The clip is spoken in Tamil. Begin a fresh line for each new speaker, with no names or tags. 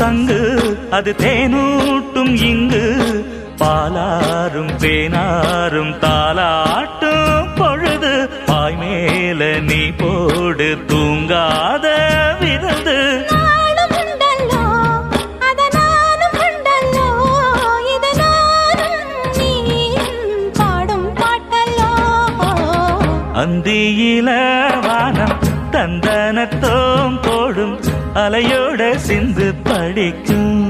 சங்கு அது தேனூட்டும் இங்கு பாலாரும் தேனாரும் தாலாட்டும் பொழுது பாய் மேல நீ போடு தூங்காத விருந்து அந்தியில வானம் தந்தனத்தோம் போடும் அலையோட சிந்து படிக்கும்